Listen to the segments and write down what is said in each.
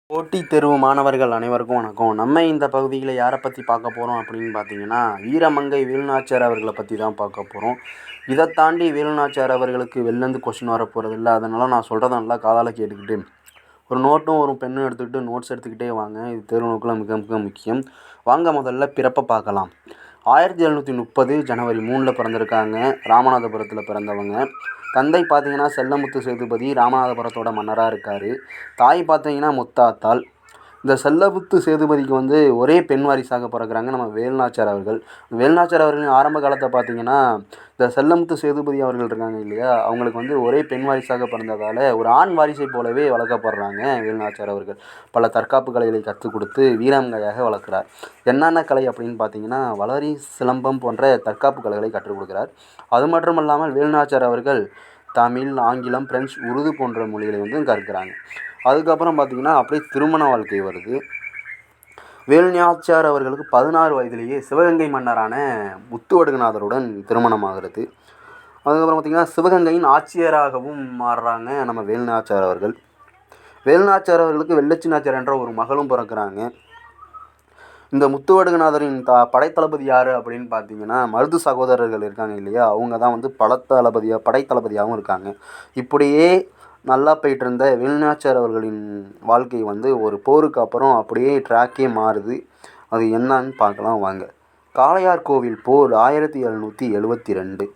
போட்டித் தேர்வு மாணவர்கள் அனைவருக்கும் வணக்கம். நம்ம இந்த பகுதியில் யாரை பற்றி பார்க்க போகிறோம் அப்படின்னு பார்த்தீங்கன்னா, வீரமங்கை வேலுநாச்சியார் அவர்களை பற்றி தான் பார்க்க போகிறோம். இதை தாண்டி வேலுநாச்சியார் அவர்களுக்கு வெளிலேருந்து கொஸ்டின் வரப்போகிறதில்ல. அதனால் நான் சொல்கிறத நல்லா காதால் கேட்டுக்கிட்டு ஒரு நோட்டும் ஒரு பெண்ணும் எடுத்துக்கிட்டு நோட்ஸ் எடுத்துக்கிட்டே வாங்க. இது தேர்வு நோக்கில் மிக மிக முக்கியம். வாங்க முதல்ல பிறப்பை பார்க்கலாம். 1730 ஜனவரி 3 பிறந்திருக்காங்க. ராமநாதபுரத்தில் பிறந்தவங்க. தந்தை பார்த்தீங்கன்னா செல்லமுத்து சேதுபதி, ராமநாதபுரத்தோட மன்னராக இருக்கார். தாய் பார்த்தீங்கன்னா முத்தாத்தாள். இந்த செல்லமுத்து சேதுபதிக்கு வந்து ஒரே பெண் வாரிசாக பிறக்கிறாங்க நம்ம வேலுநாச்சியார் அவர்கள். வேலுநாச்சியார் அவர்களின் ஆரம்ப காலத்தை பார்த்தீங்கன்னா இந்த செல்லமுத்து சேதுபதி அவர்கள் இருக்காங்க இல்லையா, அவங்களுக்கு வந்து ஒரே பெண் வாரிசாக பிறந்ததால் ஒரு ஆண் வாரிசை போலவே வளர்க்கப்படுறாங்க. வேலுநாச்சியார் அவர்கள் பல தற்காப்பு கலைகளை கற்றுக் கொடுத்து வீராங்கையாக வளர்க்குறார். என்னென்ன கலை அப்படின்னு பார்த்தீங்கன்னா வளரி, சிலம்பம் போன்ற தற்காப்பு கலைகளை கற்றுக் கொடுக்குறார். அது மட்டும் இல்லாமல் வேலுநாச்சியார் அவர்கள் தமிழ், ஆங்கிலம், பிரெஞ்சு, உருது போன்ற மொழிகளை வந்து கற்கிறாங்க. அதுக்கப்புறம் பார்த்திங்கன்னா அப்படியே திருமண வாழ்க்கை வருது. வேலுநாச்சியார் அவர்களுக்கு 16 வயதிலேயே சிவகங்கை மன்னரான முத்துவடுகநாதருடன் திருமணமாகிறது. அதுக்கப்புறம் பார்த்திங்கன்னா சிவகங்கையின் ஆட்சியராகவும் மாறுறாங்க நம்ம வேலுநாச்சியார் அவர்கள். வேலுநாச்சியார் அவர்களுக்கு வெள்ளச்சி நாச்சியார் என்ற ஒரு மகளும் பிறக்கிறாங்க. இந்த முத்துவடுகநாதரின் படைத்தளபதி யார் அப்படின்னு பார்த்தீங்கன்னா மருது சகோதரர்கள் இருக்காங்க இல்லையா, அவங்க தான் வந்து படைத்தளபதியாகவும் இருக்காங்க. இப்படியே நல்லா போயிட்டு இருந்த வேலுநாச்சியார் அவர்களின் வாழ்க்கை வந்து ஒரு போருக்கு அப்புறம் அப்படியே ட்ராக்கே மாறுது. அது என்னன்னு பார்க்கலாம் வாங்க. காளையார் கோவில் போர் 1772.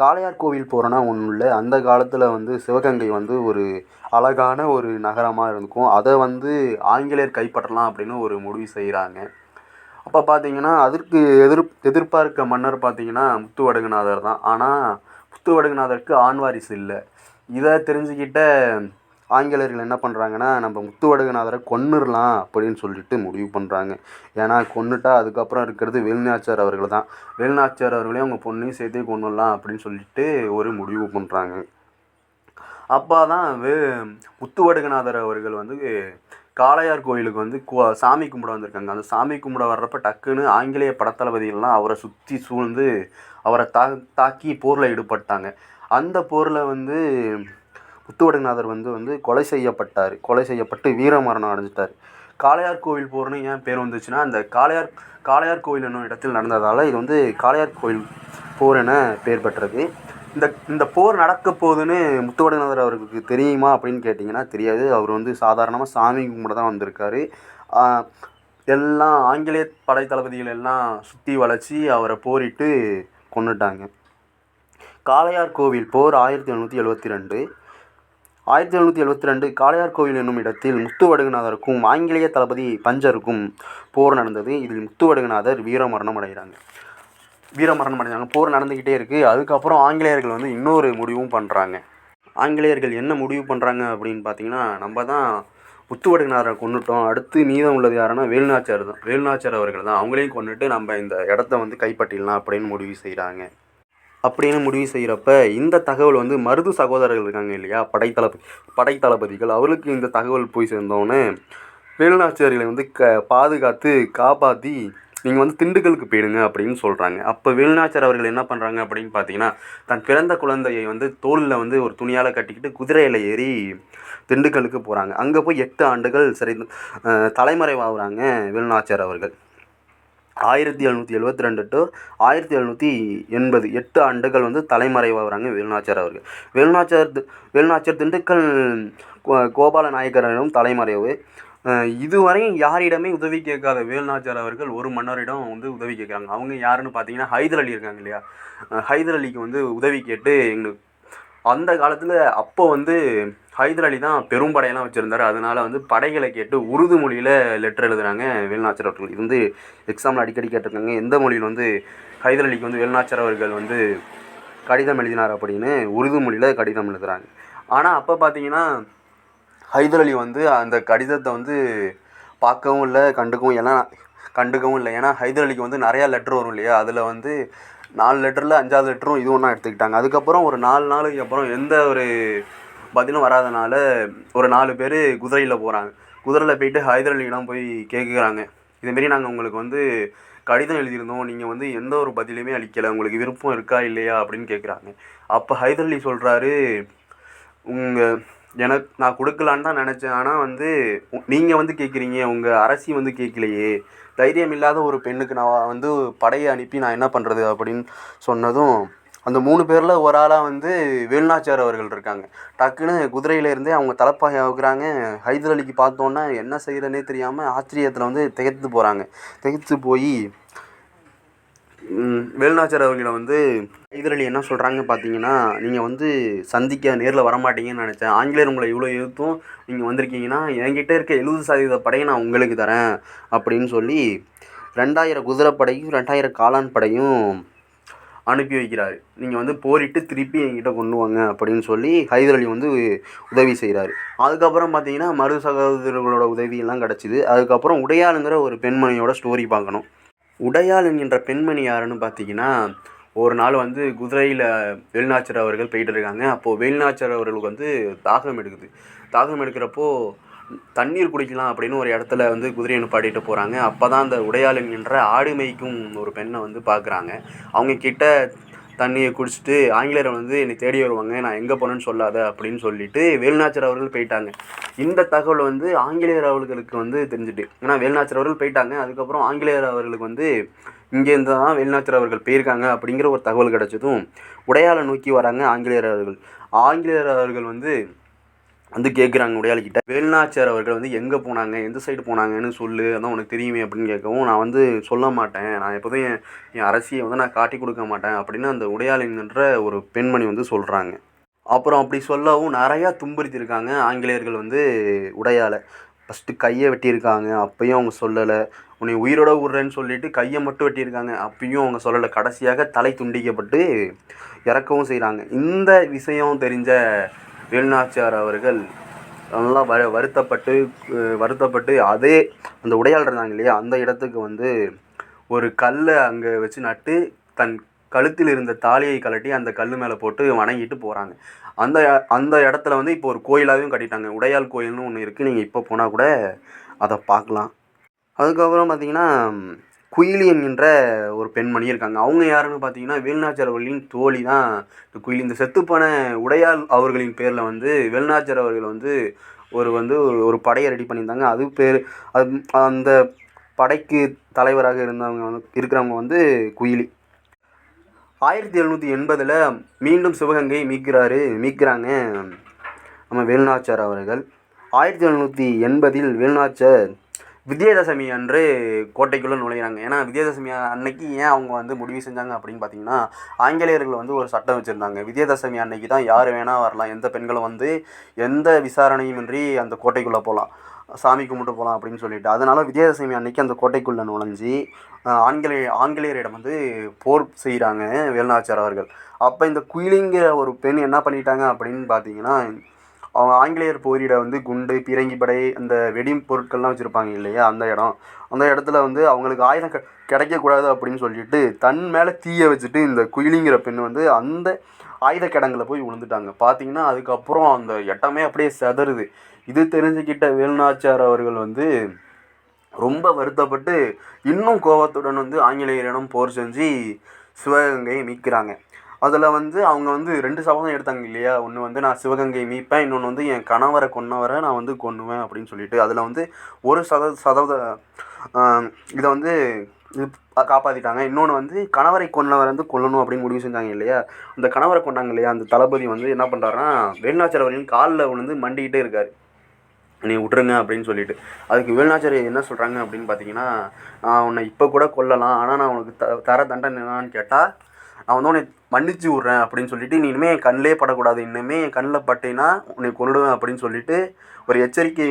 காளையார் கோவில் போர்னா ஒன்றும் இல்லை, அந்த காலத்தில் வந்து சிவகங்கை வந்து ஒரு அழகான ஒரு நகரமாக இருக்கும். அதை வந்து ஆங்கிலேயர் கைப்பற்றலாம் அப்படின்னு ஒரு முடிவு செய்கிறாங்க. அப்போ பார்த்தீங்கன்னா அதற்கு எதிர்பார்க்க மன்னர் பார்த்தீங்கன்னா முத்துவடுகநாதர் தான். ஆனால் முத்துவடுகநாதருக்கு ஆண் வாரிசு இல்லை. இதை தெரிஞ்சுக்கிட்ட ஆங்கிலேயர்கள் என்ன பண்ணுறாங்கன்னா நம்ம முத்துவடுகநாதரை கொன்னுடலாம் அப்படின்னு சொல்லிட்டு முடிவு பண்ணுறாங்க. ஏன்னா கொன்னுட்டா அதுக்கப்புறம் இருக்கிறது வேலுநாச்சியார் அவர்கள் தான். வேலுநாச்சியார் அவர்களையும் அவங்க பொண்ணையும் சேர்த்தே கொன்னுடலாம் அப்படின்னு சொல்லிட்டு ஒரு முடிவு பண்ணுறாங்க. அப்போ தான் முத்துவடுகநாதர் அவர்கள் வந்து காளையார் கோயிலுக்கு வந்து சாமி கும்பிட வந்திருக்காங்க. அந்த சாமி கும்பிட வர்றப்ப டக்குன்னு ஆங்கிலேய படத்தளபதிகள்லாம் அவரை சுற்றி சூழ்ந்து அவரை தாக்கி போரில் ஈடுபட்டாங்க. அந்த போரில் வந்து முத்துவடுகநாதர் வந்து கொலை செய்யப்பட்டு வீரமரணம் அடைஞ்சிட்டார். காளையார் கோவில் போர்னு ஏன் பேர் வந்துச்சுன்னா அந்த காளையார் கோவில் என்னும் இடத்தில் நடந்ததால் இது வந்து காளையார் கோவில் போர் என பேர் பெற்றது. இந்த போர் நடக்க போகுதுன்னு முத்துவடுகநாதர் அவர்களுக்கு தெரியுமா அப்படின்னு கேட்டிங்கன்னா தெரியாது. அவர் வந்து சாதாரணமாக சாமி கும்பிட தான் வந்திருக்காரு. எல்லாம் ஆங்கிலேய படைத்தளபதிகள் எல்லாம் சுற்றி வளைச்சி அவரை போரிட்டு கொன்னுட்டாங்க. காளையார் கோவில் போர் 1772 காளையார் கோவில் என்னும் இடத்தில் முத்துவடுகநாதருக்கும் ஆங்கிலேய தளபதி பஞ்சருக்கும் போர் நடந்தது. இதில் முத்துவடுகநாதர் வீரமரணம் அடைகிறாங்க. போர் நடந்துக்கிட்டே இருக்குது. அதுக்கப்புறம் ஆங்கிலேயர்கள் வந்து இன்னொரு முடிவும் பண்ணுறாங்க. ஆங்கிலேயர்கள் என்ன முடிவு பண்ணுறாங்க அப்படின்னு பார்த்தீங்கன்னா, நம்ம தான் முத்துவடுகநாதரை கொன்னுட்டோம், அடுத்து மீதம் உள்ளது யாருன்னா வேலுநாச்சியார் அவர்கள் தான். அவங்களையும் கொன்னுட்டு நம்ம இந்த இடத்த வந்து கைப்பற்றிடலாம் அப்படின்னு முடிவு செய்கிறப்ப இந்த தகவல் வந்து மருது சகோதரர்கள் இருக்காங்க இல்லையா, படைத்தளபதிகள், அவர்களுக்கு இந்த தகவல் போய் சேர்ந்தோன்னே வேலுநாச்சியார்களை வந்து காப்பாற்றி நீங்கள் வந்து திண்டுக்கலுக்கு போயிடுங்க அப்படின்னு சொல்கிறாங்க. அப்போ வேலுநாச்சியார் அவர்கள் என்ன பண்ணுறாங்க அப்படின்னு பார்த்தீங்கன்னா தன் பிறந்த குழந்தையை வந்து தோளில் வந்து ஒரு துணியால் கட்டிக்கிட்டு குதிரையில் ஏறி திண்டுக்கலுக்கு போகிறாங்க. அங்கே போய் 8 ஆண்டுகள் தலைமறைவாகிறாங்க வேலுநாச்சியார் அவர்கள். 1772 to 1780 8 ஆண்டுகள் வந்து தலைமறைவாகிறாங்க வேலுநாச்சியார் அவர்கள். வேலுநாச்சியார் திண்டுக்கல் கோபால நாயக்கரிடம் தலைமறைவு. இதுவரையும் யாரிடமே உதவி கேட்காத வேலுநாச்சியார் அவர்கள் ஒரு மன்னரிடம் வந்து உதவி கேட்குறாங்க. அவங்க யாருன்னு பார்த்தீங்கன்னா ஹைதர் அலி இருக்காங்க இல்லையா, ஹைதர் அலிக்கு வந்து உதவி கேட்டு அந்த காலத்தில் அப்போ வந்து ஹைதர் அலி தான் பெரும்படையெல்லாம் வச்சுருந்தார். அதனால் வந்து படைகளை கேட்டு உருது மொழியில் லெட்டர் எழுதுகிறாங்க வேலுநாச்சியார் அவர்கள். இது வந்து எக்ஸாமில் அடிக்கடி கேட்டிருக்காங்க. எந்த மொழியில் வந்து ஹைதர் அலிக்கு வந்து வேலுநாச்சியார் அவர்கள் வந்து கடிதம் எழுதினார் அப்படின்னு உருது மொழியில் கடிதம் எழுதுகிறாங்க. ஆனால் அப்போ பார்த்தீங்கன்னா ஹைதர் அலி வந்து அந்த கடிதத்தை வந்து பார்க்கவும் இல்லை, கண்டுக்கவும் இல்லை. ஏன்னா ஹைதர் அலிக்கு வந்து நிறையா லெட்ரு வரும் இல்லையா, அதில் வந்து 4 லெட்டரில் 5வது லெட்டரும் இது ஒன்றா எடுத்துக்கிட்டாங்க. அதுக்கப்புறம் ஒரு 4 நாளைக்கு அப்புறம் எந்த ஒரு பதிலும் வராதனால ஒரு 4 பேர் குதிரையில் போகிறாங்க. குதிரையில் போயிட்டு ஹைதர் அலியிடம் போய் கேட்குறாங்க, இதுமாரி நாங்கள் உங்களுக்கு வந்து கடிதம் எழுதியிருந்தோம், நீங்கள் வந்து எந்த ஒரு பதிலுமே அளிக்கலை, உங்களுக்கு விருப்பம் இருக்கா இல்லையா அப்படின்னு கேட்குறாங்க. அப்போ ஹைதர் அலி சொல்கிறாரு, நான் கொடுக்கலான்னு தான் நினச்சேன். ஆனால் வந்து நீங்கள் வந்து கேட்குறீங்க, உங்கள் அரசி வந்து கேட்கலையே, தைரியம் இல்லாத ஒரு பெண்ணுக்கு நான் வந்து படையை அனுப்பி நான் என்ன பண்ணுறது அப்படின்னு சொன்னதும், அந்த 3 பேரில் ஒரு ஆளாக வந்து வேலுநாச்சியார் அவர்கள் இருக்காங்க. டக்குன்னு குதிரையிலேருந்தே அவங்க தலைப்பாகை அவுக்குறாங்க. ஹைதர் அலிக்கு பார்த்தோன்னா என்ன செய்கிறதுனே தெரியாமல் ஆச்சரியத்தில் வந்து திகைத்து போகிறாங்க. திகைத்து போய் வேலுநாச்சியார் அவர்களை வந்து ஹைதர் அலி என்ன சொல்கிறாங்க பார்த்தீங்கன்னா, நீங்கள் வந்து சந்திக்க நேரில் வரமாட்டீங்கன்னு நினச்சேன். ஆங்கிலேயர் உங்களை இவ்வளோ எதிர்த்தும் நீங்கள் வந்திருக்கீங்கன்னா, என்கிட்ட இருக்க 70% படையை நான் உங்களுக்கு தரேன் அப்படின்னு சொல்லி 2000 குதிரைப்படையும் 2000 காளான் படையும் அனுப்பி வைக்கிறாரு. நீங்கள் வந்து போரிட்டு திருப்பி என்கிட்ட கொண்டு வாங்க அப்படின்னு சொல்லி ஹைதர் அலி வந்து உதவி செய்கிறாரு. அதுக்கப்புறம் பார்த்தீங்கன்னா மருது சகோதரர்களோட உதவியெல்லாம் கிடச்சிது. அதுக்கப்புறம் உடையாளுங்கிற ஒரு பெண்மணியோட ஸ்டோரி பார்க்கணும். உடையாள் என்கின்ற பெண்மணி யாருன்னு பார்த்தீங்கன்னா, ஒரு நாள் வந்து குதிரையில் வேலுநாச்சியார் அவர்கள் போயிட்டு இருக்காங்க. அப்போது வேலுநாச்சியார் அவர்களுக்கு வந்து தாகம் எடுக்குது. தாகம் எடுக்கிறப்போ தண்ணீர் குடிக்கலாம் அப்படின்னு ஒரு இடத்துல வந்து குதிரையை நிப்பாட்டிட்டு போகிறாங்க. அப்போ தான் அந்த உடையாள் என்கின்ற ஆடு மேய்க்கும் ஒரு பெண்ணை வந்து பார்க்குறாங்க. அவங்க கிட்ட தண்ணியை குடிச்சிட்டு ஆங்கிலேயரை வந்து என்னை தேடி வருவாங்க, நான் எங்கே போனேன்னு சொல்லாத அப்படின்னு சொல்லிட்டு வேலுநாச்சியார் அவர்கள் போயிட்டாங்க. இந்த தகவல் வந்து ஆங்கிலேயர் அவர்களுக்கு வந்து தெரிஞ்சுட்டு, ஏன்னா வேலுநாச்சியார் அவர்கள் போயிட்டாங்க. அதுக்கப்புறம் ஆங்கிலேயர் அவர்களுக்கு வந்து இங்கேருந்து தான் வேலுநாச்சியார் அவர்கள் போயிருக்காங்க அப்படிங்கிற ஒரு தகவல் கிடச்சதும் உடையாளை நோக்கி வராங்க ஆங்கிலேயர் அவர்கள். ஆங்கிலேயர் அவர்கள் வந்து கேட்குறாங்க உடையாள்கிட்ட, வேலுநாச்சியார் அவர்கள் வந்து எங்கே போனாங்க, எந்த சைடு போனாங்கன்னு சொல்லு, அதான் உனக்கு தெரியுமே அப்படின்னு கேட்கவும், நான் வந்து சொல்ல மாட்டேன், நான் எப்போதும் என் அரசியை வந்து நான் காட்டி கொடுக்க மாட்டேன் அப்படின்னு அந்த உடையாள் என்கின்ற ஒரு பெண்மணி வந்து சொல்கிறாங்க. அப்புறம் அப்படி சொல்லவும் நிறையா துன்புறுத்தியிருக்காங்க ஆங்கிலேயர்கள் வந்து உடையாளை. ஃபஸ்ட்டு கையை வெட்டியிருக்காங்க, அப்பையும் அவங்க சொல்லலை. உன்னை உயிரோட விட்றேன்னு சொல்லிட்டு கையை மட்டும் வெட்டியிருக்காங்க, அப்பையும் அவங்க சொல்லலை. கடைசியாக தலை துண்டிக்கப்பட்டு இறக்கவும் செய்கிறாங்க. இந்த விஷயம் தெரிஞ்ச வேலுநாச்சியார் அவர்கள் நல்லா வருத்தப்பட்டு அதே அந்த உடையாள் இருந்தாங்க இல்லையா, அந்த இடத்துக்கு வந்து ஒரு கல்லை அங்கே வச்சு நட்டு தன் கழுத்தில் இருந்த தாலியை கழட்டி அந்த கல் மேலே போட்டு வணங்கிட்டு போகிறாங்க. அந்த அந்த இடத்துல வந்து இப்போ ஒரு கோயிலாகவும் கட்டிட்டாங்க. உடையாள் கோயில்னு ஒன்று இருக்குது, நீங்கள் இப்போ போனால் கூட அதை பார்க்கலாம். அதுக்கப்புறம் பார்த்திங்கன்னா குயிலி என்கின்ற ஒரு பெண்மணி இருக்காங்க. அவங்க யாருன்னு பார்த்தீங்கன்னா வேலுநாச்சியார் அவர்களின் தோழி தான் இந்த குயிலி. இந்த செத்துப்போன உடையாள் அவர்களின் பேரில் வந்து வேலுநாச்சியார் அவர்கள் வந்து ஒரு படையை ரெடி பண்ணியிருந்தாங்க. அது பேர் அந்த படைக்கு தலைவராக இருக்கிறவங்க வந்து குயிலி. 1780 மீண்டும் சிவகங்கை மீட்கிறாங்க நம்ம வேலுநாச்சியார் அவர்கள். 1780 வேலுநாச்சியார் விஜயதசமி அன்று கோட்டைக்குள்ளே நுழையிறாங்க. ஏன்னா விஜயதசமி அன்னைக்கு ஏன் அவங்க வந்து முடிவு செஞ்சாங்க அப்படின்னு பார்த்தீங்கன்னா, ஆங்கிலேயர்கள் வந்து ஒரு சட்டம் வச்சுருந்தாங்க. விஜயதசமி அன்னைக்கு தான் யார் வேணால் வரலாம், எந்த பெண்களும் வந்து எந்த விசாரணையுமின்றி அந்த கோட்டைக்குள்ளே போகலாம், சாமி கும்பிட்டு போகலாம் அப்படின்னு சொல்லிட்டு. அதனால் விஜயதசமி அன்னைக்கு அந்த கோட்டைக்குள்ளே நுழைஞ்சி ஆங்கிலேயரிடம் வந்து போர் செய்கிறாங்க வேலுநாச்சியார் அவர்கள். அப்போ இந்த குயிலிங்கிற ஒரு பெண் என்ன பண்ணிட்டாங்க அப்படின்னு பார்த்தீங்கன்னா, அவங்க ஆங்கிலேயர் போரிட வந்து குண்டு, பீரங்கி படை, அந்த வெடி பொருட்கள்லாம் வச்சுருப்பாங்க இல்லையா, அந்த இடத்துல வந்து அவங்களுக்கு ஆயுதம் கிடைக்கக்கூடாது அப்படின்னு சொல்லிட்டு தன் மேலே தீயை வச்சுட்டு இந்த குயிலிங்கிற பெண் வந்து அந்த ஆயுத கிடங்கில் போய் விழுந்துட்டாங்க. பார்த்தீங்கன்னா அதுக்கப்புறம் அந்த இடமே அப்படியே செதறுது. இது தெரிஞ்சுக்கிட்ட வேலுநாச்சியார் அவர்கள் வந்து ரொம்ப வருத்தப்பட்டு இன்னும் கோபத்துடன் வந்து ஆங்கிலேயரிடம் போர் செஞ்சு சிவகங்கையை மீட்கிறாங்க. அதில் வந்து அவங்க வந்து 2 சபதம் எடுத்தாங்க இல்லையா, ஒன்று வந்து நான் சிவகங்கையை மீட்பேன், இன்னொன்று வந்து என் கணவரை கொன்னவரை நான் வந்து கொன்னுவேன் அப்படின்னு சொல்லிட்டு. அதில் வந்து ஒரு இதை வந்து காப்பாற்றிட்டாங்க. இன்னொன்று வந்து கணவரை கொன்னவரை வந்து கொல்லணும் அப்படின்னு முடிவு செஞ்சாங்க இல்லையா, அந்த கணவரை கொண்டாங்க இல்லையா, அந்த தளபதி வந்து என்ன பண்ணுறாருன்னா வேலுநாச்சியார் அவர்களின் காலில் விழுந்து மண்டிக்கிட்டே இருக்கார், நீ விட்டுருங்க அப்படின்னு சொல்லிட்டு. அதுக்கு வேலுநாச்சியார் என்ன சொல்கிறாங்க அப்படின்னு பார்த்தீங்கன்னா, நான் உன்னை இப்போ கூட கொல்லலாம், ஆனால் நான் உனக்கு தர தண்டனை என்னான்னு கேட்டால் நான் வந்து உன்னை மன்னிச்சு விட்றேன் அப்படின்னு சொல்லிட்டு, நீ இனிமேல் என் கண்ணிலே படக்கூடாது, இனிமேல் என் கண்ணில் பட்டேன்னா உன்னை கொன்னுடுவேன் அப்படின்னு சொல்லிட்டு ஒரு எச்சரிக்கை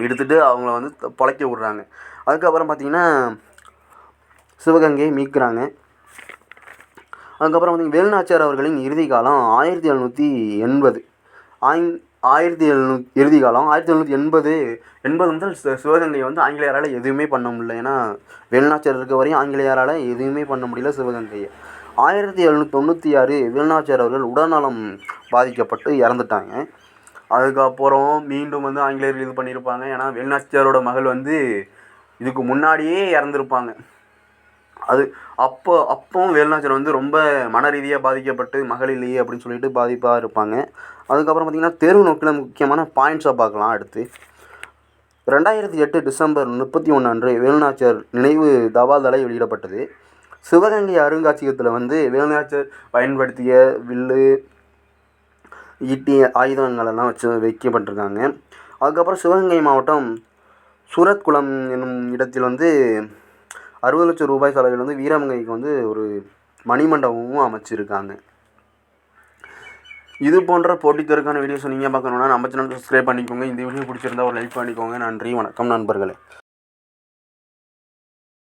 விடுத்துட்டு அவங்கள வந்து பொழைக்க விட்றாங்க. அதுக்கப்புறம் பார்த்திங்கன்னா சிவகங்கையை மீட்கிறாங்க. அதுக்கப்புறம் பார்த்திங்கன்னா வேலுநாச்சியார் அவர்களின் இறுதி காலம் 1780 இறுதி காலம் 1780 முதல் சிவகங்கையை வந்து ஆங்கிலேயரால் எதுவுமே பண்ண முடியல. ஏன்னா வேலுநாச்சியார் இருக்க வரையும் ஆங்கிலேயரால் எதுவுமே பண்ண முடியல சிவகங்கையை. 1796 வேலுநாச்சியார் அவர்கள் உடல்நலம் பாதிக்கப்பட்டு இறந்துட்டாங்க. அதுக்கப்புறம் மீண்டும் வந்து ஆங்கிலேயர்கள் இது பண்ணியிருப்பாங்க. ஏன்னா வேலுநாச்சியாரோட மகள் வந்து இதுக்கு முன்னாடியே இறந்துருப்பாங்க. அது அப்போவும் வேலுநாச்சியார் வந்து ரொம்ப மன ரீதியாக பாதிக்கப்பட்டு மகள் இல்லையே அப்படின்னு சொல்லிட்டு பாதிப்பாக இருப்பாங்க. அதுக்கப்புறம் பார்த்திங்கன்னா தேர்வு நோக்கில் முக்கியமான பாயிண்ட்ஸை பார்க்கலாம். அடுத்து 2008 டிசம்பர் 31 அன்று வேலுநாச்சியார் நினைவு தபால் தலை வெளியிடப்பட்டது. சிவகங்கை அருங்காட்சியகத்தில் வந்து வேலுநாச்சியார் பயன்படுத்திய வில்லு, ஈட்டி, ஆயுதங்களெல்லாம் வைக்கப்பட்டிருக்காங்க. அதுக்கப்புறம் சிவகங்கை மாவட்டம் சூரத்குளம் என்னும் இடத்தில் வந்து 60 லட்சம் ரூபாய் செலவில் வந்து வீரமங்கைக்கு வந்து ஒரு மணிமண்டபமும் அமைச்சிருக்காங்க. இது போன்ற போட்டித்தேர்வுக்கான வீடியோஸ் நீங்கள் பார்க்கணுன்னா நம்ம சேனல் சப்ஸ்கிரைப் பண்ணிக்கோங்க. இந்த வீடியோ பிடிச்சிருந்தா ஒரு லைக் பண்ணிக்கோங்க. நன்றி, வணக்கம் நண்பர்களே.